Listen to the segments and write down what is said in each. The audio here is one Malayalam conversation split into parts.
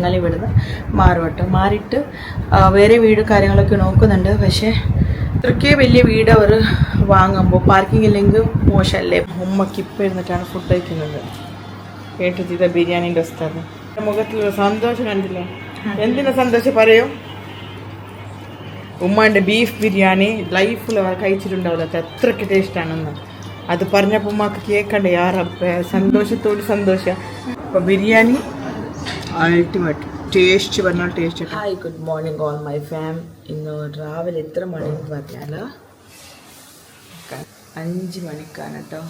ഞങ്ങൾ ഇവിടുന്ന് മാറുവട്ടോ. മാറിയിട്ട് വേറെ വീട് കാര്യങ്ങളൊക്കെ നോക്കുന്നുണ്ട്. പക്ഷേ ഇത്രയ്ക്ക് വലിയ വീട് അവർ വാങ്ങുമ്പോൾ പാർക്കിംഗ് ഇല്ലെങ്കിൽ മോശമല്ലേ. ഉമ്മക്ക് ഇപ്പം ഇരുന്നിട്ടാണ് ഫുഡ് കഴിക്കുന്നത്. കേട്ടിട്ട് ബിരിയാണീൻ്റെ അവസ്ഥ മുഖത്തിലുള്ള സന്തോഷം കണ്ടില്ലേ? എന്തിനാ സന്തോഷം പറയൂ. ഉമ്മാൻ്റെ ബീഫ് ബിരിയാണി ലൈഫിൽ കഴിച്ചിട്ടുണ്ടാവില്ല, അത്രയ്ക്ക് ടേസ്റ്റാണെന്ന്. അത് പറഞ്ഞപ്പോൾ ഉമ്മക്ക് കേൾക്കണ്ടേ സന്തോഷത്തോട് സന്തോഷം. അപ്പോൾ ബിരിയാണി അൾട്ടിമേറ്റ് ടേസ്റ്റ് പറഞ്ഞാൽ taste. Hi, good morning all my farm. ഇന്ന് രാവിലെ എത്ര മണിക്ക് പറഞ്ഞാൽ 5 മണിക്കാണ് കേട്ടോ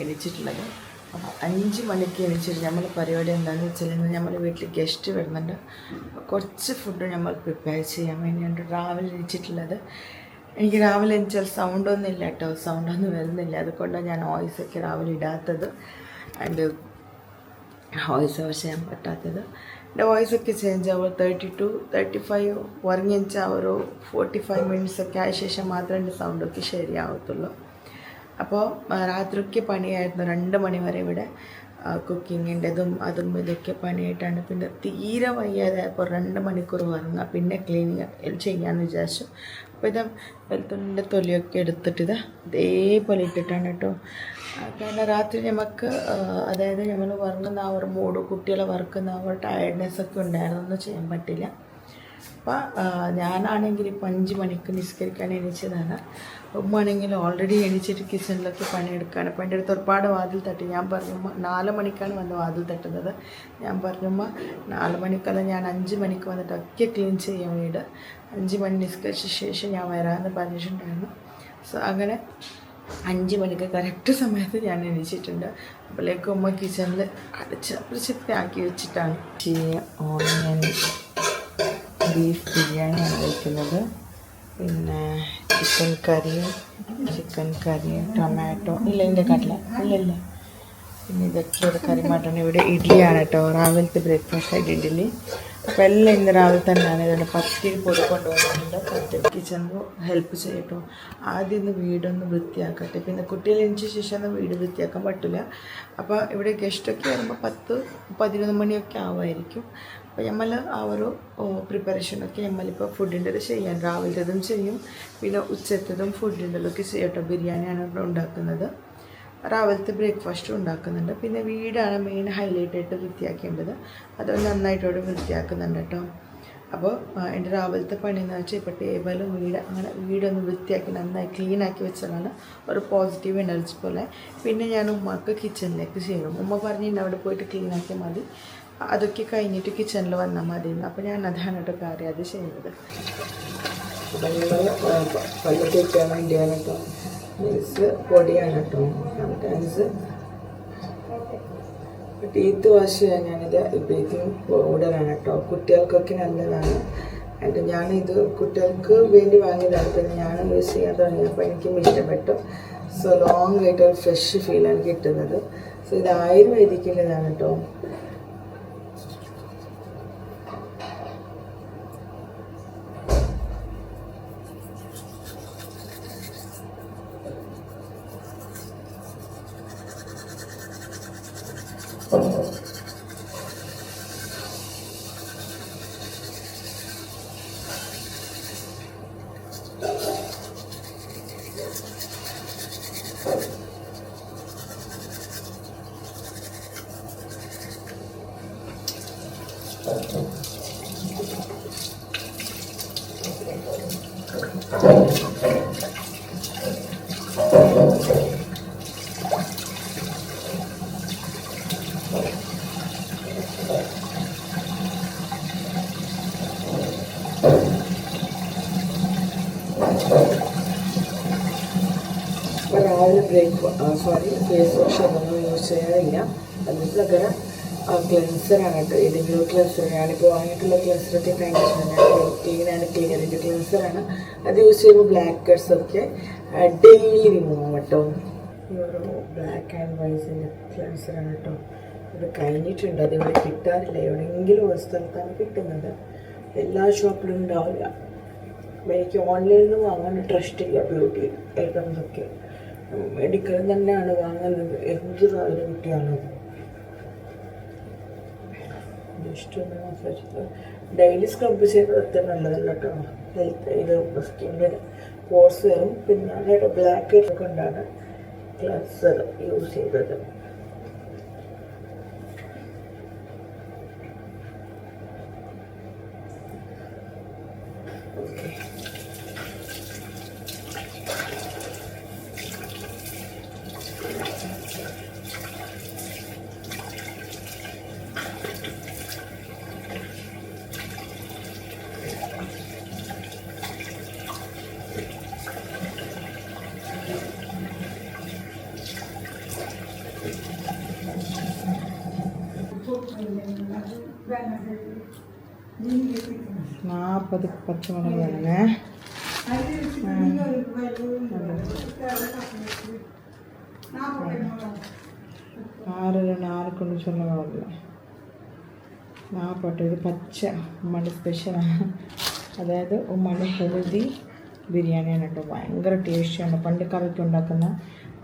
എണീച്ചിട്ടുള്ളത്. അപ്പോൾ 5 മണിക്ക് എണീച്ചിട്ട് നമ്മൾ പരിപാടി എന്താണെന്ന് വെച്ചാൽ ഇന്ന് നമ്മൾ വീട്ടിൽ ഗസ്റ്റ് വരുന്നുണ്ട്. കുറച്ച് ഫുഡ് നമ്മൾ പ്രിപ്പയർ ചെയ്യാൻ വേണ്ടിയാണ് രാവിലെ എണീച്ചിട്ടുള്ളത്. എനിക്ക് രാവിലെ എണീച്ചാൽ സൗണ്ടൊന്നും ഇല്ല കേട്ടോ, സൗണ്ടൊന്നും വരുന്നില്ല. അതുകൊണ്ടാണ് ഞാൻ വോയിസൊക്കെ രാവിലെ ഇടാത്തത്. ആൻഡ് വോയിസ് ഓവർ ചെയ്യാൻ പറ്റാത്തത്. എൻ്റെ വോയിസൊക്കെ ചേഞ്ച് ആവുക 30 to 35 ഉറങ്ങിച്ചാൽ ഒരു 45 മിനിറ്റ്സൊക്കെ ആയ ശേഷം മാത്രമേ എൻ്റെ സൗണ്ടൊക്കെ ശരിയാവത്തുള്ളൂ. അപ്പോൾ രാത്രിയൊക്കെ പണിയായിരുന്നു, 2 മണി വരെ ഇവിടെ കുക്കിങ്ങിൻ്റെതും അതും ഇതൊക്കെ പണിയായിട്ടാണ്. പിന്നെ തീരെ വയ്യാതായപ്പോൾ 2 മണിക്കൂർ ഉറങ്ങുക, പിന്നെ ക്ലീനിങ് ചെയ്യാമെന്ന് വിചാരിച്ചു. അപ്പോൾ ഇത് വെളുത്തുള്ളിൻ്റെ തൊലിയൊക്കെ എടുത്തിട്ട് ഇതേപോലെ ഇട്ടിട്ടാണ് കേട്ടോ. കാരണം രാത്രി നമുക്ക് അതായത് നമ്മൾ ഉറങ്ങുന്ന ആ ഒരു മൂഡ്, കുട്ടികളെ വറക്കുന്ന ആ ഒരു ടയർഡ്നെസ്സൊക്കെ ഉണ്ടായിരുന്നു, ഒന്നും ചെയ്യാൻ പറ്റില്ല. അപ്പോൾ ഞാനാണെങ്കിൽ ഇപ്പോൾ 5 മണിക്ക് നിസ്കരിക്കാൻ എണീച്ചതാണ്. ഉമ്മാണെങ്കിൽ ഓൾറെഡി എണീച്ചിട്ട് കിച്ചണിലൊക്കെ പണിയെടുക്കുകയാണ്. അപ്പോൾ എൻ്റെ അടുത്ത് ഒരുപാട് വാതിൽ തട്ടി. ഞാൻ പറഞ്ഞു 4 മണിക്കാണ് വന്ന് വാതിൽ തട്ടുന്നത്. ഞാൻ പറഞ്ഞു 4 മണിക്കല്ല, ഞാൻ 5 മണിക്ക് വന്നിട്ട് ഒക്കെ ക്ലീൻ ചെയ്യാൻ വീട്. 5 മണി നിസ്കരിച്ച ശേഷം ഞാൻ വരാമെന്ന് പറഞ്ഞിട്ടുണ്ടായിരുന്നു. സോ അങ്ങനെ 5 മണിക്ക് കറക്റ്റ് സമയത്ത് ഞാൻ എണീച്ചിട്ടുണ്ട്. അപ്പോഴേക്കും ഉമ്മ കിച്ചണിൽ അടച്ച് ആക്കി വെച്ചിട്ടാണ്. ഓണിയൻ ബീഫ് ബിരിയാണിയാണ് കഴിക്കുന്നത്. പിന്നെ ചിക്കൻ കറി ടൊമാറ്റോ ഇല്ല, ഇതിൻ്റെ കടല ഇല്ല. പിന്നെ ഇതൊക്കെ കറി മട്ടൺ. ഇവിടെ ഇഡ്ഡലിയാണ് കേട്ടോ, രാവിലത്തെ ബ്രേക്ക്ഫാസ്റ്റായിട്ട് ഇഡ്ഡലി. അപ്പോൾ എല്ലാം ഇന്ന് രാവിലെ തന്നെയാണ്. ഇതുകൊണ്ട് പത്തിരി പൊടി കൊണ്ടുവന്നിട്ടുണ്ട്. പത്തിരിക്ക് ചെന്ന് ഹെൽപ്പ് ചെയ്യട്ടോ. ആദ്യം ഒന്ന് വീടൊന്ന് വൃത്തിയാക്കട്ടെ. പിന്നെ കുട്ടികൾ എണീച്ച ശേഷം വീട് വൃത്തിയാക്കാൻ പറ്റില്ല. അപ്പോൾ ഇവിടെ ഗസ്റ്റൊക്കെ വരുമ്പോൾ 10-11 മണിയൊക്കെ ആവുമായിരിക്കും. അപ്പോൾ നമ്മൾ ആ ഒരു പ്രിപ്പറേഷനൊക്കെ നമ്മളിപ്പോൾ ഫുഡിൻ്റെത് ചെയ്യാൻ രാവിലത്തേതും ചെയ്യും, പിന്നെ ഉച്ചത്തേതും ഫുഡിൻ്റെതൊക്കെ ചെയ്യട്ടോ. ബിരിയാണിയാണ് ഇവിടെ ഉണ്ടാക്കുന്നത്, രാവിലത്തെ ബ്രേക്ക്ഫാസ്റ്റും ഉണ്ടാക്കുന്നുണ്ട്. പിന്നെ വീടാണ് മെയിൻ ഹൈലൈറ്റായിട്ട് വൃത്തിയാക്കേണ്ടത്. അത് നന്നായിട്ടോടെ വൃത്തിയാക്കുന്നുണ്ട് കേട്ടോ. അപ്പോൾ എൻ്റെ രാവിലത്തെ പണി എന്ന് വെച്ചാൽ ഇപ്പോൾ ടേബിളും അങ്ങനെ വീടൊന്ന് വൃത്തിയാക്കി നന്നായി ക്ലീനാക്കി വെച്ചാലാണ് ഒരു പോസിറ്റീവ് എനർജി പോലെ. പിന്നെ ഞാൻ ഉമ്മക്ക് കിച്ചണിലേക്ക് ചെയ്യും. ഉമ്മ പറഞ്ഞിട്ട് അവിടെ പോയിട്ട് ക്ലീനാക്കിയാൽ മതി, അതൊക്കെ കഴിഞ്ഞിട്ട് കിച്ചണിൽ വന്നാൽ മതി. അപ്പോൾ ഞാൻ അതാണ് കേട്ടോ കാര്യം അത് ചെയ്യുന്നത്. പല്ല് തേക്കാൻ വേണ്ടിയാണ് കേട്ടോ. മീൻസ് പൊടിയാണ് കേട്ടോ. സംടൈംസ് ടീത്ത് വാഷ് ചെയ്യാൻ ഞാനിത് ബേക്കിംഗ് പൗഡറാണ് കേട്ടോ. കുട്ടികൾക്കൊക്കെ നല്ലതാണ്. എന്നിട്ട് ഞാനിത് കുട്ടികൾക്ക് വേണ്ടി വാങ്ങിയതാണ്. പിന്നെ ഞാൻ യൂസ് ചെയ്യാൻ തുടങ്ങിയപ്പോൾ എനിക്കും ഇഷ്ടപ്പെട്ടു. സോ ലോങ് ആയിട്ട് ഫ്രഷ് ഫീലാണ് കിട്ടുന്നത്. സോ ഇത് ആയുർവേദിക്കിൻ്റെതാണ് കേട്ടോ. രാവിലെ ഫേസ് വാഷ് ഒന്നും യൂസ് ചെയ്യാറില്ല. അതിന് പകരം ക്ലെൻസറാണ് കേട്ടോ. ഏതെങ്കിലും ക്ലെൻസർ ഞാനിപ്പോൾ വാങ്ങിയിട്ടുള്ള ക്ലെൻസറൊക്കെ ക്ലീനാണ്, ക്ലിയറിൻ്റെ ക്ലെൻസറാണ്. അത് യൂസ് ചെയ്യുമ്പോൾ ബ്ലാക്ക് ഹെഡ്സൊക്കെ ഡെയിലി റിമൂവ് ആവും കേട്ടോ. ഈ ഒരു ബ്ലാക്ക് ആൻഡ് വൈസിൻ്റെ ക്ലെൻസറാണ് കേട്ടോ. ഇത് കഴിഞ്ഞിട്ടുണ്ട്, അതിവിടെ കിട്ടാറില്ല. എവിടെയെങ്കിലും ഒരു സ്ഥലത്താണ് കിട്ടുന്നത്, എല്ലാ ഷോപ്പിലും ഉണ്ടാവില്ല. എനിക്ക് ഓൺലൈനിൽ നിന്ന് വാങ്ങാൻ ട്രസ്റ്റ് ഇല്ല. ബ്യൂട്ടി ഐറ്റംസൊക്കെ മെഡിക്കൽ തന്നെയാണ് വാങ്ങുന്നത്, എന്ത് സാധനം കിട്ടിയാണോ. ഇഷ്ടമുണ്ട്. ഡെയിലി സ്ക്രബ് ചെയ്യുന്നത് അത്ര നല്ലതല്ല കേട്ടോ. ഹെൽത്ത് ഇത് സ്കിന്നിന് പോർസ് വരും. പിന്നെ അതിൻ്റെ ബ്ലാക്ക് ഹെഡ് കൊണ്ടാണ് ക്ലൻസർ യൂസ് ചെയ്തത്. നാൽപ്പത് പച്ചമുളക് വേണേ. 4 കൊണ്ട് ചൊല്ലകാവില്ല. 40 ഇത് പച്ച ഉമ്മയുടെ സ്പെഷ്യലാണ്. അതായത് ഉമ്മയുടെ ഹെൽത്തി ബിരിയാണിയാണ് കേട്ടോ. ഭയങ്കര ടേസ്റ്റിയാണ്. പണ്ട് കാലത്ത് ഉണ്ടാക്കുന്ന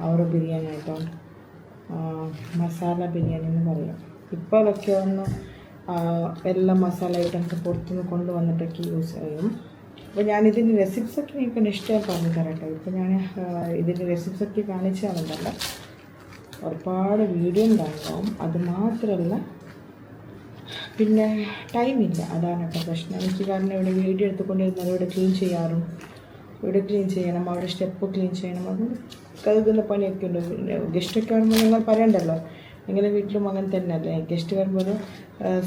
ആ ഒരു ബിരിയാണി കേട്ടോ. മസാല ബിരിയാണി എന്ന് പറയും. ഇപ്പോൾ അതൊക്കെ ഒന്ന് എല്ലാ മസാല ഐറ്റംസ് പുറത്തുനിന്ന് കൊണ്ടുവന്നിട്ടൊക്കെ യൂസ് ചെയ്യും. അപ്പോൾ ഞാനിതിൻ്റെ റെസിപ്സൊക്കെ നിങ്ങൾക്ക് ഇഷ്ടമായി പറഞ്ഞു തരാം കേട്ടോ. ഇപ്പോൾ ഞാൻ ഇതിൻ്റെ റെസിപ്സൊക്കെ കാണിച്ചാലുണ്ടല്ലോ ഒരുപാട് വീഡിയോ ഉണ്ടാകും. അത് മാത്രമല്ല പിന്നെ ടൈമില്ല, അതാണ് കേട്ടോ പ്രശ്നം എനിക്ക്. കാരണം ഇവിടെ വീഡിയോ എടുത്തുകൊണ്ടിരുന്നാൽ ഇവിടെ ക്ലീൻ ചെയ്യാറും, ഇവിടെ ക്ലീൻ ചെയ്യണം, അവിടെ സ്റ്റെപ്പ് ക്ലീൻ ചെയ്യണം, അത് കഴുകുന്ന പണിയൊക്കെ ഉണ്ട്. ഗസ്റ്റൊക്കെ വരുമ്പോൾ നിങ്ങൾ പറയണ്ടല്ലോ, നിങ്ങളുടെ വീട്ടിലും അങ്ങനെ തന്നെയല്ലേ. ഗസ്റ്റ് വരുമ്പോൾ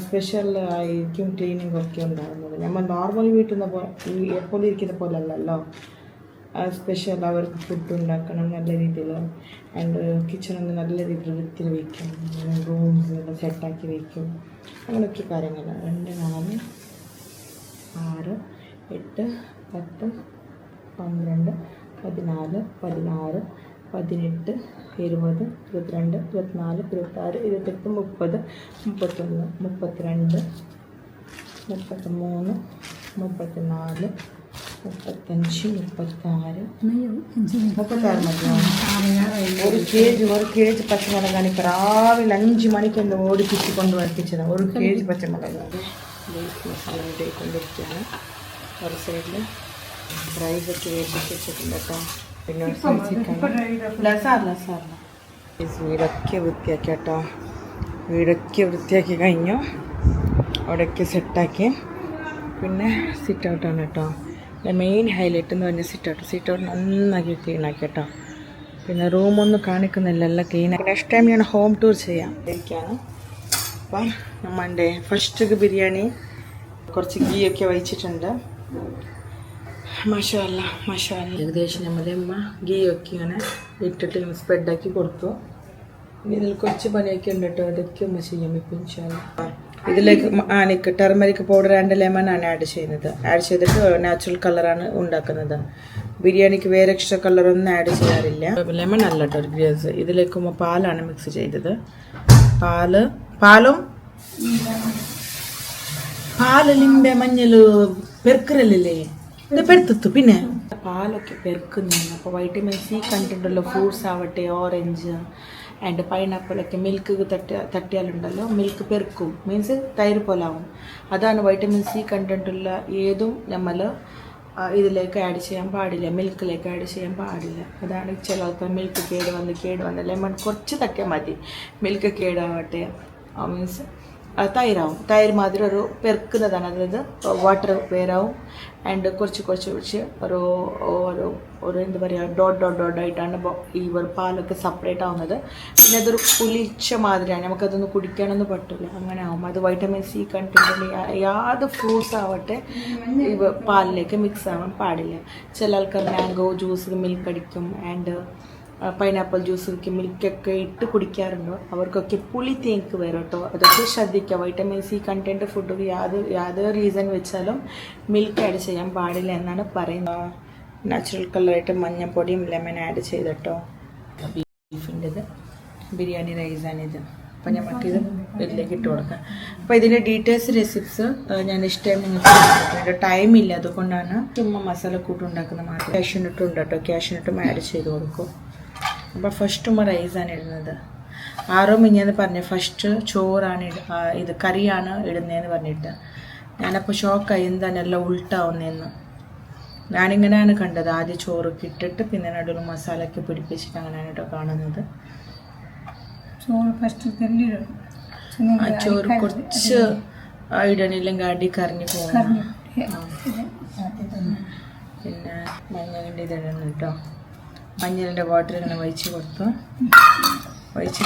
സ്പെഷ്യൽ ആയിരിക്കും ക്ലീനിങ് ഒക്കെ ഉണ്ടാകുന്നത്. നമ്മൾ നോർമൽ വീട്ടിൽ നിന്ന് എപ്പോഴും ഇരിക്കുന്ന പോലെ അല്ലല്ലോ. സ്പെഷ്യൽ അവർക്ക് ഫുഡ് ഉണ്ടാക്കണം നല്ല രീതിയിൽ. ആൻഡ് കിച്ചണൊന്ന് നല്ല രീതിയിൽ വൃത്തിയിൽ വയ്ക്കും, റൂംസ് എല്ലാം സെറ്റാക്കി വയ്ക്കും, അങ്ങനെയൊക്കെ കാര്യങ്ങൾ. 2, 4, 6, 8, 10, 12, 14, 16, 18, 20, 22, 24, 26, 28, 30, 31, 32, 33, 34, 35, 36 മതിയോ? 1 kg പച്ചമുളകാണ് ഇപ്പോൾ രാവിലെ 5 മണിക്ക് ഒന്ന് ഓടിപ്പിച്ച് കൊണ്ടുവരപ്പിച്ചത്. 1 kg പച്ചമുളക് മസാല റെഡി കൊണ്ടിരിക്കുകയാണ്. ഒരു സൈഡിൽ റൈസൊക്കെ വേപ്പിച്ച് വെച്ചിട്ടുണ്ട് കേട്ടോ. പിന്നെ വീടൊക്കെ വൃത്തിയാക്കി കേട്ടോ. വീടൊക്കെ വൃത്തിയാക്കി കഴിഞ്ഞു, അവിടെയൊക്കെ സെറ്റാക്കി. പിന്നെ സിറ്റ് ഔട്ടാണ് കേട്ടോ. മെയിൻ ഹൈലൈറ്റ് എന്ന് പറഞ്ഞാൽ സിറ്റ് ഔട്ട് നന്നാക്കി ക്ലീനാക്കി കേട്ടോ. പിന്നെ റൂമൊന്നും കാണിക്കുന്നില്ല, എല്ലാം ക്ലീനാക്കി. നെക്സ്റ്റ് ടൈം ഞാൻ ഹോം ടൂർ ചെയ്യാം ഇരിക്കുകയാണ്. അപ്പം നമ്മളുടെ ഫസ്റ്റ് ബിരിയാണി കുറച്ച് ഗീ ഒക്കെ വഹിച്ചിട്ടുണ്ട്. മാഷാഅല്ലാ മാഷാഅല്ലാ. ഏകദേശം നമ്മുടെ അമ്മ ഗീ ഒക്കെ ഇങ്ങനെ ഇട്ടിട്ട് സ്പ്രെഡാക്കി കൊടുത്തു. ഇതിൽ കുറച്ച് പണിയൊക്കെ ഉണ്ട് കേട്ടോ, അതൊക്കെ അമ്മ ചെയ്യാം ഇപ്പം ഇൻഷാല്ലാ. ഇതിലേക്ക് ടെർമറിക് പൗഡർ ആൻഡ് ലെമണാണ് ആഡ് ചെയ്യുന്നത്. ആഡ് ചെയ്തിട്ട് നാച്ചുറൽ കളറാണ് ഉണ്ടാക്കുന്നത്. ബിരിയാണിക്ക് വേറെ എക്സ്ട്രാ കളറൊന്നും ആഡ് ചെയ്യാറില്ല. ലെമൺ അല്ല കേട്ടോ ഒരു ഗ്രീസ്. ഇതിലേക്ക് പാലാണ് മിക്സ് ചെയ്തത്. പാല് ലിംബെ മഞ്ഞൾ പെരുക്കറല്ലേ ഇത് പെരുത്തു. പിന്നെ പാലൊക്കെ പെരുക്കുന്നതാണ്. അപ്പോൾ വൈറ്റമിൻ സി കണ്ടൻറ്റുള്ള ഫ്രൂട്ട്സ് ആവട്ടെ, ഓറഞ്ച് ആൻഡ് പൈനാപ്പിളൊക്കെ മിൽക്ക് തട്ടിയാലുണ്ടല്ലോ മിൽക്ക് പെരുക്കും, മീൻസ് തൈര് പോലാവും. അതാണ് വൈറ്റമിൻ സി കണ്ടൻറ്റുള്ള ഏതും നമ്മൾ ഇതിലേക്ക് ആഡ് ചെയ്യാൻ പാടില്ല, മിൽക്കിലേക്ക് ആഡ് ചെയ്യാൻ പാടില്ല. അതാണ് ചിലപ്പോൾ മിൽക്ക് കേട് വന്ന് ലെമൺ കുറച്ച് തട്ടിയാൽ മതി. മിൽക്ക് കേടാവട്ടെ, മീൻസ് തൈരാവും. തൈര് മാതിരി ഒരു പെരുക്കുന്നതാണ്, അതായത് വാട്ടർ വേറാവും. ആൻഡ് കുറച്ച് ഒരു എന്താ പറയുക ഡോട്ടായിട്ടാണ് ഈ പാലൊക്കെ സെപ്പറേറ്റ് ആവുന്നത്. പിന്നെ അതൊരു പുളിച്ച മാതിരിയാണ്, നമുക്കതൊന്ന് കുടിക്കാനൊന്നും പറ്റില്ല, അങ്ങനെ ആവും. അത് വൈറ്റമിൻ സി കണ്ടൻറ്റുള്ള യാത് ഫ്രൂട്ട്സ് ആവട്ടെ ഈ പാലിലേക്ക് മിക്സ് ആവാൻ പാടില്ല. ചില ആൾക്കാർ മാംഗോ ജ്യൂസ് മിൽക്ക് അടിക്കും, ആൻഡ് പൈനാപ്പിൾ ജ്യൂസൊക്കെ മിൽക്കൊക്കെ ഇട്ട് കുടിക്കാറുണ്ടോ, അവർക്കൊക്കെ പുളി തേക്ക് വരും കേട്ടോ. അതൊക്കെ ശ്രദ്ധിക്കുക. വൈറ്റമിൻ സി കണ്ടൻറ്റ് ഫുഡ് യാതൊരു റീസൺ വെച്ചാലും മിൽക്ക് ആഡ് ചെയ്യാൻ പാടില്ല എന്നാണ് പറയുന്നത്. നാച്ചുറൽ കളറായിട്ട് മഞ്ഞൾപ്പൊടിയും ലെമൺ ആഡ് ചെയ്തിട്ടോ. ബീഫിൻ്റെത് ബിരിയാണി റൈസാണിത്. അപ്പോൾ നമുക്കിത് ഇതിലേക്ക് ഇട്ട് കൊടുക്കാം. അപ്പോൾ ഇതിൻ്റെ ഡീറ്റെയിൽസ് റെസിപ്സ് ഞാൻ ഇഷ്ടമായി നിങ്ങൾക്ക് ടൈമില്ല, അതുകൊണ്ടാണ് ചുമ്മാ മസാല കൂട്ടുണ്ടാക്കുന്ന മാത്രം. ക്യാഷ്യൂനട്ടും ഉണ്ട് കേട്ടോ, ക്യാഷ്യൂനട്ടും ആഡ് ചെയ്ത് കൊടുക്കും. അപ്പോൾ ഫസ്റ്റ് റൈസാണ് ഇടുന്നത്. ആരോ മിഞ്ഞെന്ന് പറഞ്ഞു ഫസ്റ്റ് ചോറാണ് ഇത് കറിയാണ് ഇടുന്നതെന്ന് പറഞ്ഞിട്ട് ഞാനപ്പോൾ ഷോക്കായി എന്താണ് എല്ലാം ഉൾട്ടാവുന്നതെന്ന്. ഞാനിങ്ങനെയാണ് കണ്ടത്, ആദ്യം ചോറ് ഇട്ടിട്ട് പിന്നെ നടുവിൽ മസാലയൊക്കെ പിടിപ്പിച്ചിട്ട് അങ്ങനെയാണ് കേട്ടോ കാണുന്നത്. ചോറ് കുറച്ച് ഇടണില്ലെങ്കിൽ അടി കറിഞ്ഞു പോകും. പിന്നെ മഞ്ഞളിൻ്റെ ഇതിടണം കേട്ടോ. മഞ്ഞളിൻ്റെ വാട്ടർ ഇങ്ങനെ ഒഴിച്ച്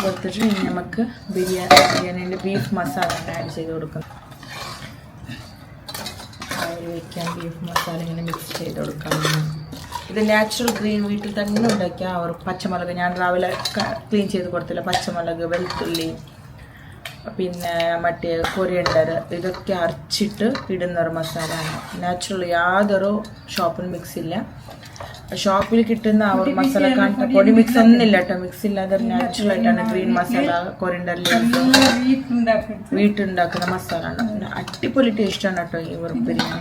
കൊടുത്തിട്ട് ഇനി നമുക്ക് ബിരിയാണീൻ്റെ ബീഫ് മസാല ആഡ് ചെയ്ത് കൊടുക്കണം. അതിൽ വയ്ക്കാൻ ബീഫ് മസാല ഇങ്ങനെ മിക്സ് ചെയ്ത് കൊടുക്കാം. ഇത് നാച്ചുറൽ ഗ്രീൻ വീട്ടിൽ തന്നെ ഉണ്ടാക്കിയ ഒരു പച്ചമുളക് ഞാൻ രാവിലെ ക്ലീൻ ചെയ്ത് കൊടുത്തില്ല. പച്ചമുളക്, വെളുത്തുള്ളി, പിന്നെ മറ്റേ കൊറിയണ്ടർ ഇതൊക്കെ അരച്ചിട്ട് ഇടുന്ന ഒരു മസാലയാണ്. നാച്ചുറൽ യാതൊരു ഷോപ്പിൽ മിക്സ് ഇല്ല. ഷോപ്പിൽ കിട്ടുന്ന ആ ഒരു മസാല പൊടി മിക്സ് ഒന്നുമില്ല കേട്ടോ. മിക്സ് ഇല്ലാതെ നാച്ചുറൽ ആയിട്ടാണ് ഗ്രീൻ മസാല, കൊറിയണ്ടർ ലീവ്സ് വീട്ടുണ്ടാക്കുന്ന മസാല ആണ്. അടിപൊളി ടേസ്റ്റാണ് കേട്ടോ ഈ ഒരു ബിരിയാണി.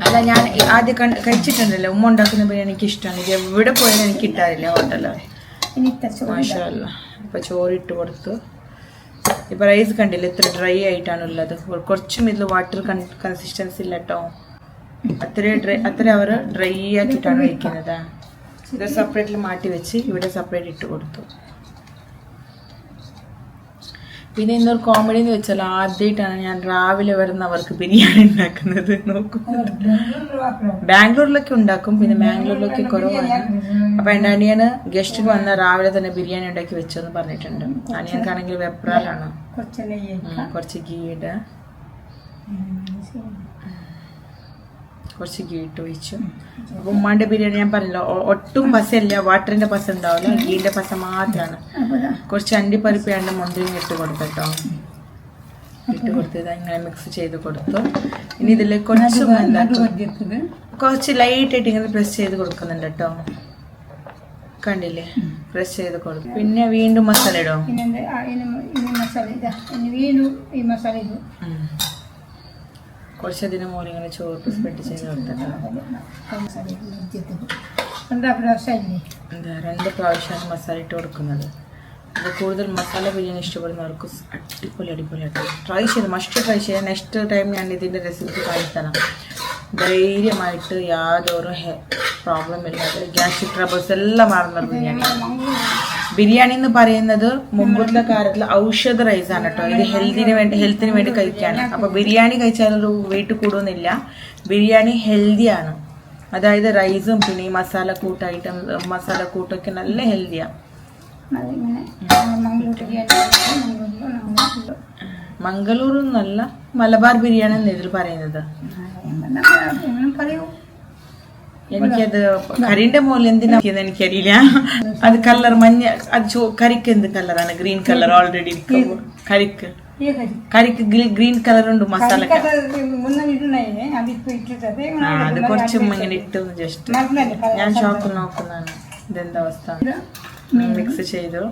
അല്ല, ഞാൻ ആദ്യം കഴിച്ചിട്ടുണ്ടല്ലോ, ഉമ്മ ഉണ്ടാക്കുന്ന ബിരിയാണി എനിക്ക് ഇഷ്ടമാണ്. ഇത് എവിടെ പോയാലും എനിക്ക് കിട്ടാറില്ല ഹോട്ടലിൽ. മാഷാഅല്ലാ. ഇപ്പം ചോറിട്ട് കൊടുത്തു. ഇപ്പം റൈസ് കണ്ടില്ല എത്ര ഡ്രൈ ആയിട്ടാണുള്ളത്. കുറച്ചും ഇതിൽ വാട്ടർ കൺസിസ്റ്റൻസി ഇല്ല കേട്ടോ. അത്ര അവർ ഡ്രൈ ആക്കിയിട്ടാണ് വയ്ക്കുന്നത്. ഇത് സെപ്പറേറ്റിൽ മാറ്റി വെച്ച് ഇവിടെ സെപ്പറേറ്റ് ഇട്ട് കൊടുത്തു. പിന്നെ ഇന്നൊരു കോമഡി എന്ന് വെച്ചാൽ ആദ്യമായിട്ടാണ് ഞാൻ രാവിലെ വരുന്നവർക്ക് ബിരിയാണി ഉണ്ടാക്കുന്നത്. നോക്കും, ബാംഗ്ലൂരിലൊക്കെ ഉണ്ടാക്കും, പിന്നെ ബാംഗ്ലൂരിലൊക്കെ കുറവാണ്. അപ്പം എൻ്റെ അനിയന് ഗസ്റ്റിന് വന്ന രാവിലെ തന്നെ ബിരിയാണി ഉണ്ടാക്കി വെച്ചെന്ന് പറഞ്ഞിട്ടുണ്ട്. അനിയൻക്കാണെങ്കിൽ വെപ്രാലാണ്. കുറച്ച് ഗീ ഇട്ട് വെച്ചു. അപ്പം ഉമ്മാൻ്റെ ബിരിയാണി ഞാൻ പറഞ്ഞല്ലോ, ഒട്ടും പസയില്ല, വാട്ടറിൻ്റെ പസ ഉണ്ടാവില്ല, ഗീൻ്റെ പസ മാത്രമാണ്. കുറച്ച് അണ്ടിപ്പരിപ്പ് മുന്തിരിങ്ങ ഇട്ട് കൊടുത്തിട്ടോ. ഇട്ട് കൊടുത്തത് ഇങ്ങനെ മിക്സ് ചെയ്ത് കൊടുത്തു. ഇനി ഇതിൽ കുറച്ച് ലൈറ്റായിട്ട് ഇങ്ങനെ പ്രസ് ചെയ്ത് കൊടുക്കുന്നുണ്ട് കേട്ടോ. കണ്ടില്ലേ, പ്രസ് ചെയ്ത് കൊടുക്കും. പിന്നെ വീണ്ടും മസാല ഇടും. കുറച്ചതിന് മോനെ ഇങ്ങനെ ചോറ് സ്പ്രെഡ് ചെയ്ത് കൊടുത്തിട്ട് 2 പ്രാവശ്യമാണ് മസാല ഇട്ട് കൊടുക്കുന്നത്. അപ്പോൾ കൂടുതൽ മസാല ബിരിയാണി ഇഷ്ടപ്പെടുന്നവർക്ക് അടിപൊളിയായിട്ട് മസ്റ്റ് ട്രൈ ചെയ്യാം. നെക്സ്റ്റ് ടൈം ഞാൻ ഇതിൻ്റെ റെസിപ്പി കാണിച്ചു തരാം. ധൈര്യമായിട്ട് യാതൊരു പ്രോബ്ലം ഇല്ലാതെ ഗ്യാസ്ട്രിക് ട്രബിൾസ് എല്ലാം മാറുന്ന ബിരിയാണി എന്ന് പറയുന്നത് മുമ്പത്തെ കാലത്തിൽ ഔഷധ റൈസാണ് കേട്ടോ. ഇത് ഹെൽത്തിന് വേണ്ടി കഴിക്കാണ്. അപ്പോൾ ബിരിയാണി കഴിച്ചാലൊരു വെയിറ്റ് കൂടുന്നില്ല. ബിരിയാണി ഹെൽത്തിയാണ്. അതായത് റൈസും പിന്നെ ഈ മസാലക്കൂട്ടൊക്കെ നല്ല ഹെൽത്തിയാണ്. മംഗളൂർ എന്നല്ല, മലബാർ ബിരിയാണി എന്ന് ഇതിൽ പറയുന്നത്. എനിക്കത് കറിന്റെ മോളിൽ എന്തിനാക്കിയെന്ന് എനിക്കറിയില്ല. അത് കളർ മഞ്ഞ, അത് കറിക്ക് എന്ത് കളറാണ്? ഗ്രീൻ കളർ ഓൾറെഡി കറിക്ക് ഗ്രീൻ കളർ ഉണ്ട് മസാല. അത് കുറച്ചും ഇങ്ങനെ ഇട്ടു ജസ്റ്റ്. ഞാൻ ഷോപ്പിൽ നോക്കുന്നതാണ് ഇതെന്താ അവസ്ഥ. മിക്സ് ചെയ്തു.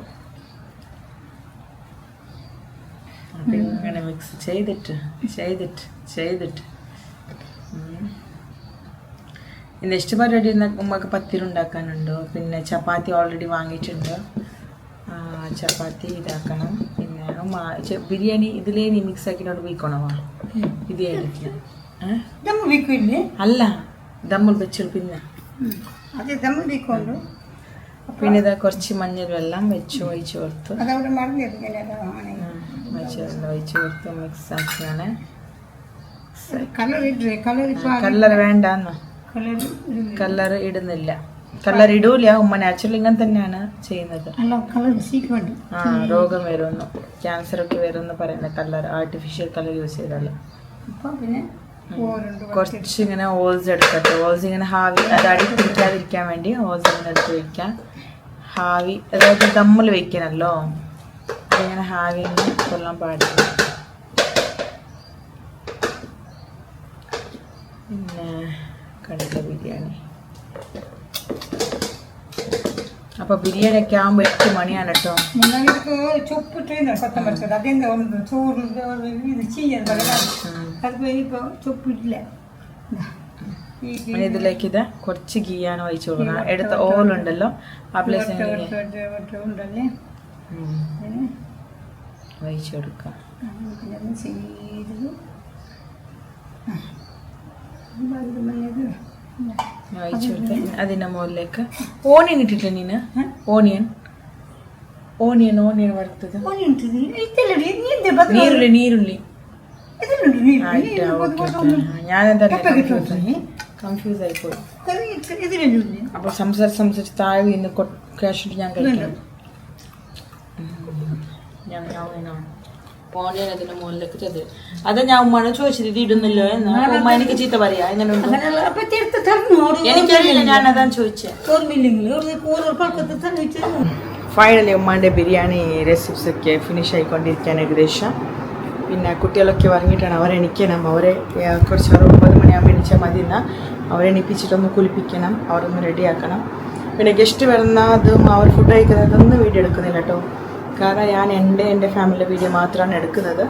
അപ്പം ഇങ്ങനെ മിക്സ് ചെയ്തിട്ട് നെക്സ്റ്റ് പരിപാടി ഉമ്മക്ക് പത്തിരി ഉണ്ടാക്കാനുണ്ട്. പിന്നെ ചപ്പാത്തി ഓൾറെഡി വാങ്ങിയിട്ടുണ്ട്. ചപ്പാത്തി ഇതാക്കണം. പിന്നെ ബിരിയാണി ഇതിലേ നീ മിക്സ് ആക്കിയിട്ട് വീക്കണോ? ഇത് അല്ല, ദമ്മിൽ വെച്ചു. പിന്നെ ഇതാ കുറച്ച് മഞ്ഞൾ വെള്ളം ഒഴിച്ചു കൊടുത്തു. ഒഴിച്ചു കൊടുത്ത് മിക്സ് ആക്കിയാണ്. കളർ വേണ്ടെന്നോ? കളർ ഇടുന്നില്ല. കളർ ഇടൂല ഉമ്മ. നാച്ചുറൽ ഇങ്ങനെ തന്നെയാണ് ചെയ്യുന്നത്. രോഗം വരുമെന്നു, ക്യാൻസറൊക്കെ വരുമെന്ന് പറയുന്ന കളർ, ആർട്ടിഫിഷ്യൽ കളർ യൂസ് ചെയ്താല്. കുറച്ച് ഇങ്ങനെ ഓൾസ് എടുക്കട്ടെ. ഓൾസ് ഇങ്ങനെ ഹാവി, അത് അടി പിടിക്കാതിരിക്കാൻ വേണ്ടി ഓൾസ് ഇങ്ങനെ എടുത്ത് വയ്ക്കാം. ഹാവി അതായത് ദമ്മിൽ വയ്ക്കണല്ലോ, അതിങ്ങനെ ഹാവി ഇങ്ങനെ കൊള്ളാൻ പാടില്ല. പിന്നെ കടല ബിരിയാണി. അപ്പോൾ ബിരിയാണി ഒക്കെ ആകുമ്പോൾ 8 മണിയാണ് കേട്ടോ. ഇനി ഇതിലേക്ക് ഇത് കുറച്ച് ഗീയാണ് ഒഴിച്ചു കൊടുക്കണം. എടുത്ത ഓളുണ്ടല്ലോ ആ പ്ലേസ് ഒഴിച്ചു കൊടുക്കാം. ഒഴിച്ചു കൊടുത്ത് അതിൻ്റെ മുകളിലേക്ക് ഓണിയൻ ഇട്ടിട്ടില്ല നീന്? ഓണിയൻ ഓണിയൻ ഓണിയൻ വറുത്തത് നീരുള്ളി ഞാനെന്താ കൺഫ്യൂസ് ആയിപ്പോയി. അപ്പൊ സംസാരിച്ച് താഴെ ഇന്ന് ക്യാഷിട്ട് ഞാൻ കഴിക്കണം. ഓണിയൻ അതിന്റെ മുകളിലേക്ക് ചത് അതാ ഞാൻ ഉമ്മാണ് ചോദിച്ചത് ഇത് ഇടുന്നില്ലോ എന്ന്. ഉമ്മ എനിക്ക് ചീത്ത പറയാ എങ്ങനെ എനിക്കറിയില്ല, ഞാൻ അതാണ് ചോദിച്ചത്. ഫൈനലി ഉമ്മാൻ്റെ ബിരിയാണി റെസിപ്പീസ് ഒക്കെ ഫിനിഷ് ആയിക്കൊണ്ടിരിക്കുകയാണ് ഏകദേശം. പിന്നെ കുട്ടികളൊക്കെ ഉറങ്ങിയിട്ടാണ്. അവരെണിക്കണം. അവരെ കുറച്ച് 9 മണിയാകുമ്പോൾ എണിച്ചാൽ മതി. എന്നാൽ അവരെ എണിപ്പിച്ചിട്ടൊന്ന് കുളിപ്പിക്കണം, അവരൊന്ന് റെഡിയാക്കണം. പിന്നെ ഗസ്റ്റ് വരുന്നതും അവർ ഫുഡ് കഴിക്കുന്നതൊന്നും വീഡിയോ എടുക്കുന്നില്ല കേട്ടോ. കാരണം ഞാൻ എൻ്റെ ഫാമിലിയുടെ വീഡിയോ മാത്രമാണ് എടുക്കുന്നത്.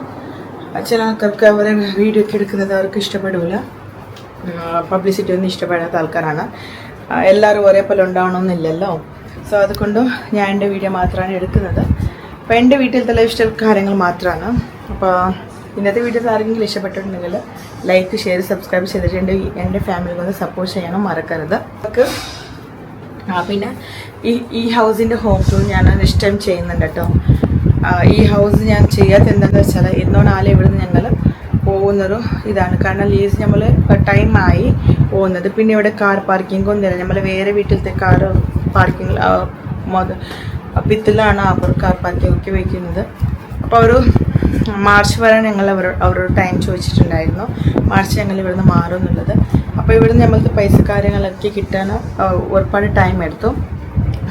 ചില ആൾക്കാർക്ക് അവരെ വീഡിയോ ഒക്കെ എടുക്കുന്നത് അവർക്ക് ഇഷ്ടപ്പെടില്ല, പബ്ലിസിറ്റി ഒന്നും ഇഷ്ടപ്പെടാത്ത ആൾക്കാരാണ്. എല്ലാവരും ഒരേപോലെ ഉണ്ടാവണമെന്നില്ലല്ലോ. സോ അതുകൊണ്ട് ഞാൻ എൻ്റെ വീഡിയോ മാത്രമാണ് എടുക്കുന്നത്. അപ്പോൾ എൻ്റെ വീട്ടിലത്തെ ലൈഫ് സ്റ്റൈൽ കാര്യങ്ങൾ മാത്രമാണ്. അപ്പോൾ ഇന്നത്തെ വീഡിയോസ് ആരെങ്കിലും ഇഷ്ടപ്പെട്ടിട്ടുണ്ടെങ്കിൽ ലൈക്ക്, ഷെയർ, സബ്സ്ക്രൈബ് ചെയ്തിട്ട് എൻ്റെ ഫാമിലിക്ക് ഒന്ന് സപ്പോർട്ട് ചെയ്യാനും മറക്കരുത്. നമുക്ക് പിന്നെ ഈ ഹൗസിൻ്റെ ഹോം ടൂർ ഞാൻ നെക്സ്റ്റ് ടൈം ചെയ്യുന്നുണ്ട് കേട്ടോ. ഈ ഹൗസ് ഞാൻ ചെയ്യാത്ത എന്താണെന്ന് വെച്ചാൽ ഇന്നോ നാളെ ഇവിടുന്ന് ഞങ്ങൾ പോകുന്നൊരു ഇതാണ്. കാരണം ലീസ് നമ്മൾ ടൈമായി പോകുന്നത്. പിന്നെ ഇവിടെ കാർ പാർക്കിംഗ് ഒന്നുമില്ല. നമ്മൾ വേറെ വീട്ടിലത്തെ കാർ പാർക്കിംഗ് ഭിത്തിലാണ് അവർ കാർ പാർക്കിംഗ് ഒക്കെ വയ്ക്കുന്നത്. അപ്പോൾ ഒരു മാർച്ച് വരെ ഞങ്ങൾ അവരോട് ടൈം ചോദിച്ചിട്ടുണ്ടായിരുന്നു. മാർച്ച് ഞങ്ങൾ ഇവിടുന്ന് മാറും എന്നുള്ളത്. അപ്പോൾ ഇവിടുന്ന് നമ്മൾക്ക് പൈസ കാര്യങ്ങളൊക്കെ കിട്ടാൻ ഒരുപാട് ടൈം എടുത്തു.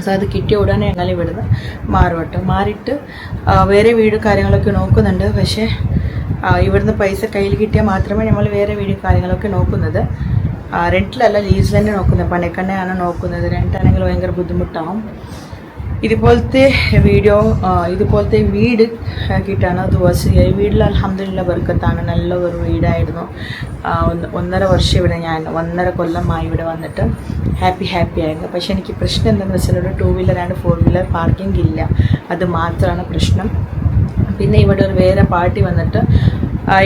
സോ അത് കിട്ടിയ ഉടനെ ഞങ്ങൾ ഇവിടുന്ന് മാറും കേട്ടോ. മാറിയിട്ട് വേറെ വീട് കാര്യങ്ങളൊക്കെ നോക്കുന്നുണ്ട്. പക്ഷേ ഇവിടുന്ന് പൈസ കയ്യിൽ കിട്ടിയാൽ മാത്രമേ നമ്മൾ വേറെ വീട് കാര്യങ്ങളൊക്കെ നോക്കുന്നത്. റെൻറ്റിലല്ല, ലീസിൽ തന്നെ നോക്കുന്നത്. പണിക്കണ്ണയാണ് നോക്കുന്നത്. റെൻറ്റാണെങ്കിൽ ഭയങ്കര ബുദ്ധിമുട്ടാവും. ഇതുപോലത്തെ വീട് കിട്ടാണ് ദിവസം. ഈ വീട്ടിൽ അൽഹംദുലില്ലാ ബർക്കത്താണ്. നല്ല ഒരു വീടായിരുന്നു. 1.5 വർഷം ഇവിടെ ഞാൻ 1.5 കൊല്ലമായി ഇവിടെ വന്നിട്ട് ഹാപ്പി ആയിരുന്നു. പക്ഷേ എനിക്ക് പ്രശ്നം എന്താണെന്ന് വെച്ചാൽ ഇവിടെ 2 വീലർ ആൻഡ് 4 വീലർ പാർക്കിംഗ് ഇല്ല. അത് മാത്രമാണ് പ്രശ്നം. പിന്നെ ഇവിടെ ഒരു വേറെ പാർട്ടി വന്നിട്ട്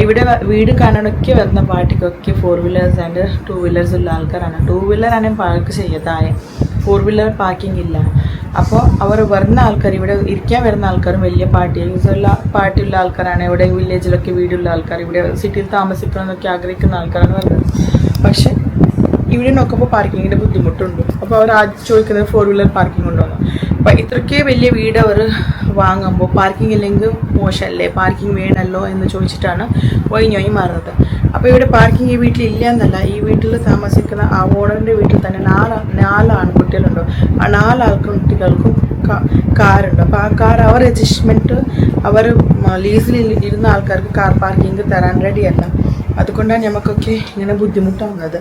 ഇവിടെ വീട് കാണാനൊക്കെ വരുന്ന പാർട്ടിക്കൊക്കെ 4 വീലേഴ്സ് ആൻഡ് 2 വീലേഴ്സ് ഉള്ള ആൾക്കാരാണ്. 2 വീലർ ആണെങ്കിൽ പാർക്ക് ചെയ്യാതായ 4 വീലർ പാർക്കിംഗ് ഇല്ല. അപ്പോൾ അവർ വരുന്ന ആൾക്കാർ, ഇവിടെ ഇരിക്കാൻ വരുന്ന ആൾക്കാരും വലിയ പാർട്ടിയുള്ള ആൾക്കാരാണ്. ഇവിടെ വില്ലേജിലൊക്കെ വീടുള്ള ആൾക്കാർ, ഇവിടെ സിറ്റിയിൽ താമസിക്കണമെന്നൊക്കെ ആഗ്രഹിക്കുന്ന ആൾക്കാരാണ് വരുന്നത്. പക്ഷേ ഇവിടെ നോക്കുമ്പോൾ പാർക്കിങ്ങിൻ്റെ ബുദ്ധിമുട്ടുണ്ട്. അപ്പോൾ അവർ ആദ്യം ചോദിക്കുന്നത് 4 വീലർ പാർക്കിംഗ് ഉണ്ടോയെന്ന്. അപ്പോൾ ഇത്രയ്ക്ക് വലിയ വീട് അവർ വാങ്ങുമ്പോൾ പാർക്കിംഗ് ഇല്ലെങ്കിൽ മോശമല്ലേ, പാർക്കിംഗ് വേണമല്ലോ എന്ന് ചോദിച്ചിട്ടാണ് ഒഴിഞ്ഞൊഴി മാറുന്നത്. അപ്പോൾ ഇവിടെ പാർക്കിംഗ് ഈ വീട്ടിൽ ഇല്ല എന്നല്ല, ഈ വീട്ടിൽ താമസിക്കുന്ന ആ ഓണറിൻ്റെ വീട്ടിൽ തന്നെ 4 ആൺകുട്ടികളുണ്ടോ. ആ 4 ആൺകുട്ടികൾക്കും കാറുണ്ട്. അപ്പോൾ ആ കാർ അവർ അഡ്ജസ്റ്റ്മെൻറ്റ് അവർ ലീസിൽ ഇരുന്ന ആൾക്കാർക്ക് കാർ പാർക്കിംഗ് തരാൻ റെഡിയല്ല. അതുകൊണ്ടാണ് നമുക്കൊക്കെ ഇങ്ങനെ ബുദ്ധിമുട്ടാവുന്നത്.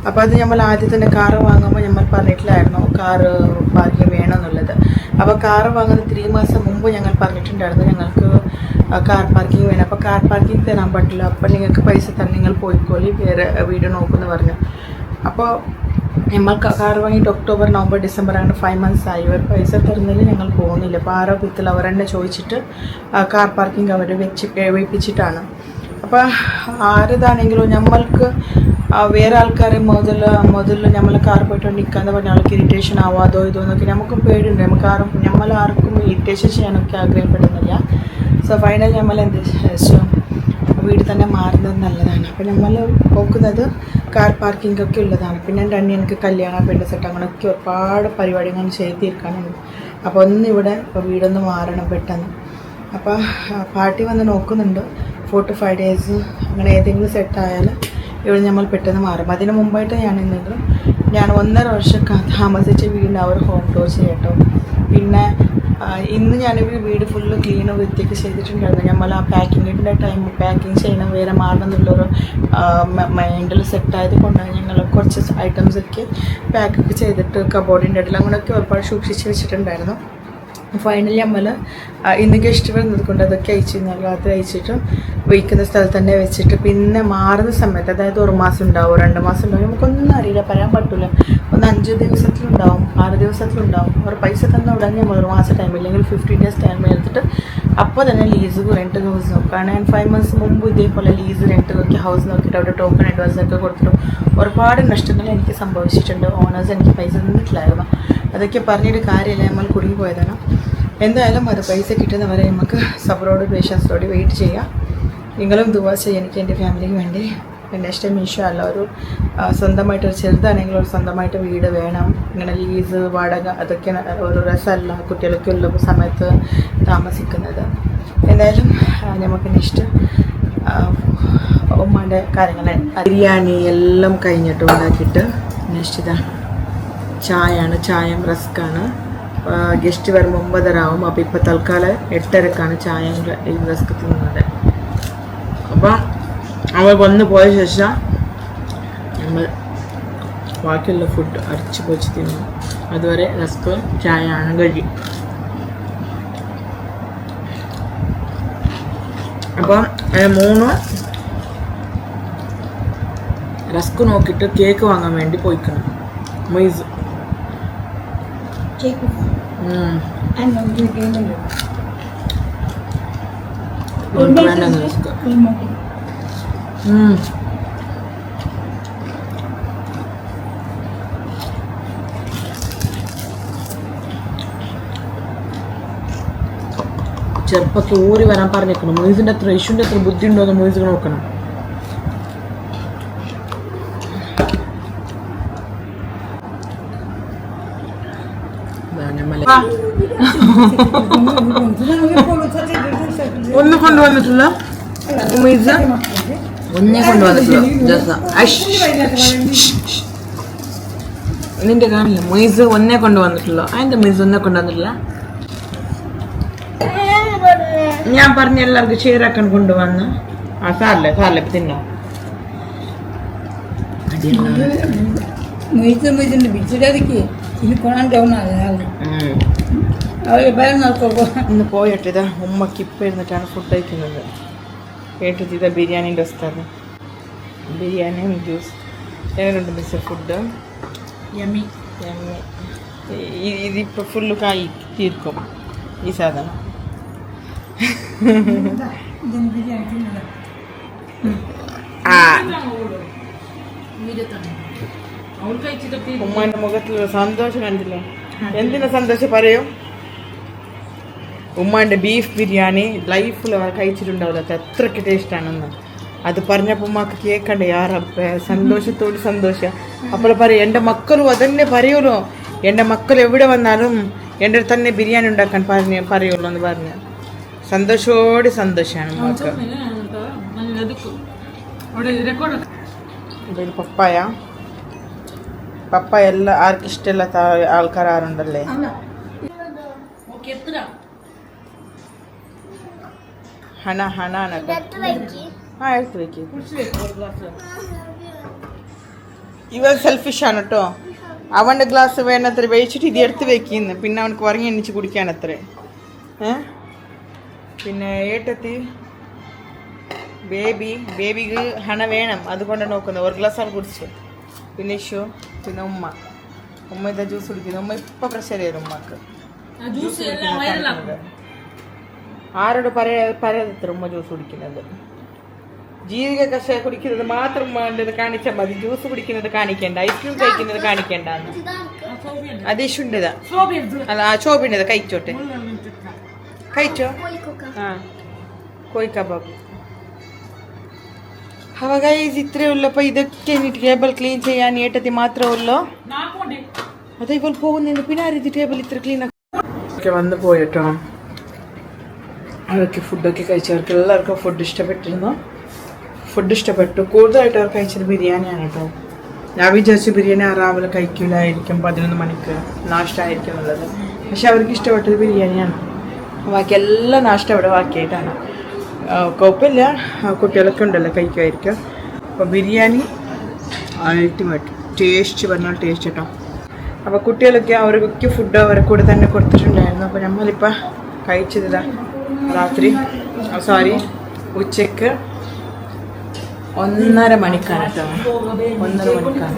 അപ്പോൾ അത് നമ്മൾ ആദ്യം തന്നെ കാറ് വാങ്ങുമ്പോൾ നമ്മൾ പറഞ്ഞിട്ടില്ലായിരുന്നു കാറ് പാർക്കിംഗ് വേണമെന്നുള്ളത്. അപ്പോൾ കാറ് വാങ്ങുന്ന 3 മാസം മുമ്പ് ഞങ്ങൾ പറഞ്ഞിട്ടുണ്ടായിരുന്നു ഞങ്ങൾക്ക് കാർ പാർക്കിംഗ് വേണം. അപ്പോൾ കാർ പാർക്കിംഗ് തരാൻ പറ്റില്ല, അപ്പോൾ നിങ്ങൾക്ക് പൈസ തന്നെ നിങ്ങൾ പോയിക്കോളി, വേറെ വീട് നോക്കുമെന്ന് പറഞ്ഞു. അപ്പോൾ നമ്മൾ കാർ വാങ്ങിയിട്ട് ഒക്ടോബർ, നവംബർ, ഡിസംബർ അങ്ങനെ 5 months ആയി. ഇവർ പൈസ തരുന്നതിൽ ഞങ്ങൾ പോകുന്നില്ല. അപ്പോൾ ആരോ ഭിത്തിൽ അവർ തന്നെ ചോദിച്ചിട്ട് കാർ പാർക്കിംഗ് അവർ വെപ്പിച്ചിട്ടാണ്. അപ്പോൾ ആരതാണെങ്കിലും നമ്മൾക്ക് വേറെ ആൾക്കാരെ മുതൽ നമ്മൾ കാർ പോയിട്ട് നിൽക്കാന്ന് പറഞ്ഞാൽ ആൾക്ക് ഇറിറ്റേഷൻ ആവാതോ ഇതോ എന്നൊക്കെ നമുക്കും പേടിയുണ്ട്. നമ്മളാർക്കും ഇറിറ്റേഷൻ ചെയ്യാനൊക്കെ ആഗ്രഹപ്പെടുന്നില്ല. സോ ഫൈനൽ നമ്മൾ എന്ത് വീട് തന്നെ മാറുന്നത് നല്ലതാണ്. അപ്പോൾ നമ്മൾ നോക്കുന്നത് കാർ പാർക്കിംഗ് ഒക്കെ ഉള്ളതാണ്. പിന്നെ എൻ്റെ അനിയനക്ക് കല്യാണം, പെണ്ണ് സെറ്റ് അങ്ങനെയൊക്കെ ഒരുപാട് പരിപാടികൾ ചെയ്ത് തീർക്കാനുണ്ട്. അപ്പോൾ ഇവിടെ വീടൊന്ന് മാറണം പെട്ടെന്ന്. അപ്പോൾ പാർട്ടി വന്ന് നോക്കുന്നുണ്ട് 4 to 5 days അങ്ങനെ ഏതെങ്കിലും സെറ്റായാൽ ഇവിടെ നമ്മൾ പെട്ടെന്ന് മാറും. അതിന് മുമ്പായിട്ട് ഞാൻ 1.5 വർഷം താമസിച്ച വീടിന് അവർ ഹോം ടൂർ ചെയ്യട്ടോ. പിന്നെ ഇന്ന് ഞാനിവിടെ വീട് ഫുള്ള് ക്ലീനും വൃത്തിയൊക്കെ ചെയ്തിട്ടുണ്ടായിരുന്നു. നമ്മൾ ആ പാക്കിങ്ങിൻ്റെ ടൈം പാക്കിങ് ചെയ്യണം, വേറെ മാറണം എന്നുള്ളൊരു മൈൻഡിൽ സെറ്റായത് കൊണ്ടാണ് ഞങ്ങൾ കുറച്ച് ഐറ്റംസൊക്കെ പാക്കൊക്കെ ചെയ്തിട്ട് കബോർഡിൻ്റെ ഇടയിൽ അങ്ങനെയൊക്കെ ഒരുപാട് സൂക്ഷിച്ച് വെച്ചിട്ടുണ്ടായിരുന്നു. ഫൈനലി നമ്മൾ ഇന്ന് ഗസ്റ്റ് വരുന്നത് കൊണ്ട് അതൊക്കെ അയച്ചു രാത്രി അയച്ചിട്ട് വയ്ക്കുന്ന സ്ഥലത്ത് തന്നെ വെച്ചിട്ട് പിന്നെ മാറുന്ന സമയത്ത്, അതായത് 1 മാസം ഉണ്ടാവും 2 മാസം ഉണ്ടാവും, നമുക്കൊന്നും അറിയില്ല, പറയാൻ പറ്റില്ല. ഒന്ന് 5 ദിവസത്തിലുണ്ടാവും, 6 ദിവസത്തിലുണ്ടാവും. അവർ പൈസ തന്നെ ഉടനെ നമ്മൾ 1 മാസം ടൈം ഇല്ലെങ്കിൽ 15 ഡേയ്സ് ടൈം എടുത്തിട്ട് അപ്പോൾ തന്നെ ലീസ് റെൻറ്റ് ഹൗസ് നോക്കുകയാണ്. ഞാൻ 5 months മുമ്പ് ഇതേപോലെ ലീസ് റെൻറ്റ് നോക്കി ഹൗസ് നോക്കിയിട്ട് അവിടെ ടോക്കൺ അഡ്വാൻസ് ഒക്കെ കൊടുത്തിട്ടും ഒരുപാട് നഷ്ടങ്ങൾ എനിക്ക് സംഭവിച്ചിട്ടുണ്ട്. ഓണേഴ്സ് എനിക്ക് പൈസ തന്നിട്ടില്ലായിരുന്നു. അതൊക്കെ പറഞ്ഞിട്ട് കാര്യമില്ല, നമ്മൾ കുടുങ്ങി പോയതാണ്. എന്തായാലും അത് പൈസ കിട്ടുന്നവരെ നമുക്ക് സബറോട് പേഷ്യൻസോട് വെയിറ്റ് ചെയ്യാം. നിങ്ങളും ദുആ ചെയ്യുക എനിക്ക് എൻ്റെ ഫാമിലിക്ക് വേണ്ടി. നെക്സ്റ്റ് ടൈം ഇൻഷാ അല്ലാ ഒരു സ്വന്തമായിട്ടൊരു ചെറുതാണെങ്കിൽ ഒരു സ്വന്തമായിട്ട് വീട് വേണം. ഇങ്ങനെ ലീസ് വാടക അതൊക്കെ ഒരു രസമല്ല കുട്ടികളൊക്കെ ഉള്ള സമയത്ത് താമസിക്കുന്നത്. എന്തായാലും നമുക്ക് നെക്സ്റ്റ് ഉമ്മാൻ്റെ കാര്യങ്ങൾ ബിരിയാണി എല്ലാം കഴിഞ്ഞിട്ട് ഉണ്ടാക്കിയിട്ട് നെക്സ്റ്റ് ഇതാ ചായയാണ്, ചായയും റസ്ക്കാണ്. ഗസ്റ്റ് വരുമ്പോൾ 9:30 ആവും. അപ്പോൾ ഇപ്പോൾ തൽക്കാലം 8:30ക്കാണ് ചായയും ഈ റസ്ക് തിന്നുന്നത്. അപ്പം അവൾ വന്ന് പോയ ശേഷം നമ്മൾ ബാക്കിയുള്ള ഫുഡ് അരച്ച് പൊച്ച് തിന്നു. അതുവരെ റസ്ക് ചായയാണ് കഴി. അപ്പം 3 റസ്ക് നോക്കിയിട്ട് കേക്ക് വാങ്ങാൻ വേണ്ടി പോയിക്കണം. മൊയ്സ് ചെറുപ്പൊക്കെ ഊരി വരാൻ പറഞ്ഞേക്കണം. മൊയ്സിൻ്റെ അത്ര ഇഷ്യൂൻ്റെ അത്ര ബുദ്ധി ഉണ്ടോ എന്ന് മൊയ്സ് നോക്കണം. ഒന്ന് കൊണ്ടുവന്നിട്ടില്ല ഒന്നേ കൊണ്ടുവന്നിട്ടില്ല. നിന്റെ കാണില്ല മൊയ്സ് ഒന്നേ കൊണ്ടുവന്നിട്ടുള്ളൂ. അതിന്റെ മൊയ്സ് ഒന്നേ കൊണ്ടുവന്നിട്ടില്ല. ഞാൻ പറഞ്ഞ എല്ലാവർക്കും ഷെയറാക്കാൻ കൊണ്ടുവന്ന് സാറില്ലേ ഇപ്പൊ തിന്നോ. ഇന്ന് പോയിട്ട് ഇതാ ഉമ്മക്ക് ഇപ്പം ഇരുന്നിട്ടാണ് ഫുഡ് കഴിക്കുന്നത്. കേട്ടിട്ട് ഇതാ ബിരിയാണീൻ്റെ വസ്താണ്. ബിരിയാണിയും ജ്യൂസ് എങ്ങനെയുണ്ട് മിസ് ഫുഡ്? Yummy yummy. ഇതിപ്പോൾ ഫുള്ള് കായി തീർക്കും ഈ സാധനം. ഉമ്മാൻ്റെ മുഖത്തിലുള്ള സന്തോഷം കണ്ടില്ലേ? എന്തിനാ സന്തോഷം പറയും? ഉമ്മാൻ്റെ ബീഫ് ബിരിയാണി ലൈഫിൽ കഴിച്ചിട്ടുണ്ടാവില്ല, അത്രയ്ക്ക് ടേസ്റ്റാണെന്ന്. അത് പറഞ്ഞപ്പോൾ ഉമ്മാക്ക് കേൾക്കണ്ടേ യാറപ്പ സന്തോഷത്തോട് സന്തോഷം. അപ്പോൾ പറയും എൻ്റെ മക്കളും അതന്നെ പറയുള്ളൂ, എൻ്റെ മക്കൾ എവിടെ വന്നാലും എൻ്റെ തന്നെ ബിരിയാണി ഉണ്ടാക്കാൻ പറയുള്ളൂ എന്ന് പറഞ്ഞ് സന്തോഷത്തോട് സന്തോഷമാണ് ഉമ്മാക്ക്. ഇത് പപ്പായ എല്ലാം ആർക്കും ഇഷ്ടമില്ലാത്ത ആൾക്കാർ ആരുണ്ടല്ലേ? എടുത്ത് വെക്ക്. ഇവൻ സെൽഫിഷാണ് കേട്ടോ. അവൻ്റെ ഗ്ലാസ് വേണ്ടത്ര വെച്ചിട്ട് ഇത് എടുത്ത് വെക്കുന്നു. പിന്നെ അവനക്ക് ഉറങ്ങി എണ്ണിച്ച് കുടിക്കാനത്ര. പിന്നെ ഏട്ടത്തി ബേബിക്ക് ഹണ വേണം, അതുകൊണ്ട് നോക്കുന്നത്. ഒരു ഗ്ലാസ് ആണ് കുടിച്ചു. പിന്നെ ഇഷു, പിന്നെ ഉമ്മ ഇതാ ജ്യൂസ് കുടിക്കുന്നത്. ഉമ്മ ഇപ്പം പ്രഷർ ചെയ്തു ഉമ്മക്ക് ജ്യൂസ് കുടിക്കുന്നത്. ആരോട് പറയാത്ര ഉമ്മ ജ്യൂസ് കുടിക്കുന്നത്? ജീരക കഷായം കുടിക്കുന്നത് മാത്രം വേണ്ടത് കാണിച്ചാൽ മതി. ജ്യൂസ് കുടിക്കുന്നത് കാണിക്കേണ്ട, ഐസ്ക്രീം കഴിക്കുന്നത് കാണിക്കേണ്ട. അത് ഇഷുണ്ടതാ അല്ല ആ ചോപ്പിൻ്റെതാ. കഴിച്ചോട്ടെ, കഴിച്ചോ. കോഴി കബാബ്. അവ ഗൈസ് ഇത്രയേ ഉള്ളപ്പോൾ ഇതൊക്കെ ടേബിൾ ക്ലീൻ ചെയ്യാൻ ഏട്ടത്തി മാത്രമേ ഉള്ളൂ. അതേപോലെ പോകുന്നതിന് പിന്നെ ആരും ടേബിൾ ഇത്ര ക്ലീൻ ഒക്കെ വന്ന് പോയിട്ടോ. അതൊക്കെ ഫുഡൊക്കെ കഴിച്ചവർക്ക് എല്ലാവർക്കും ഫുഡ് ഇഷ്ടപ്പെട്ടിരുന്നു. ഫുഡ് ഇഷ്ടപ്പെട്ടു. കൂടുതലായിട്ട് അവർ കഴിച്ചത് ബിരിയാണിയാണ് കേട്ടോ. ഞാൻ വിചാരിച്ചു ബിരിയാണി രാവിലെ കഴിക്കില്ലായിരിക്കും, 11 മണിക്ക് നാഷ്ട ആയിരിക്കും എന്നുള്ളത്. പക്ഷെ അവർക്ക് ഇഷ്ടപ്പെട്ടത് ബിരിയാണിയാണ്. ബാക്കി എല്ലാ നാഷ്ട ഇവിടെ ബാക്കിയായിട്ടാണ്. കുഴപ്പമില്ല, കുട്ടികളൊക്കെ ഉണ്ടല്ലോ കഴിക്കുമായിരിക്കും. അപ്പോൾ ബിരിയാണി അൾട്ടിമേറ്റ് ടേസ്റ്റ് പറഞ്ഞാൽ ടേസ്റ്റ് കേട്ടോ. അപ്പോൾ കുട്ടികളൊക്കെ അവർക്ക് ഫുഡ് അവരെ കൂടെ തന്നെ കൊടുത്തിട്ടുണ്ടായിരുന്നു. അപ്പോൾ നമ്മളിപ്പോൾ കഴിച്ചതാ രാത്രി ഉച്ചക്ക് 1:30 മണിക്കാണ് കേട്ടോ. 1:30 മണിക്കാണ്.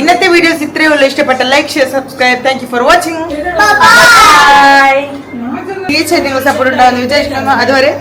ഇന്നത്തെ വീഡിയോസ് ഇത്രയേ ഉള്ളൂ. ഇഷ്ടപ്പെട്ട like share subscribe. Thank you for watching. Bye. തീർച്ചയായിട്ടും നിങ്ങൾ സപ്പോർട്ട് ഉണ്ടാകുമെന്ന് വിചാരിക്കുന്നു. അതുവരെ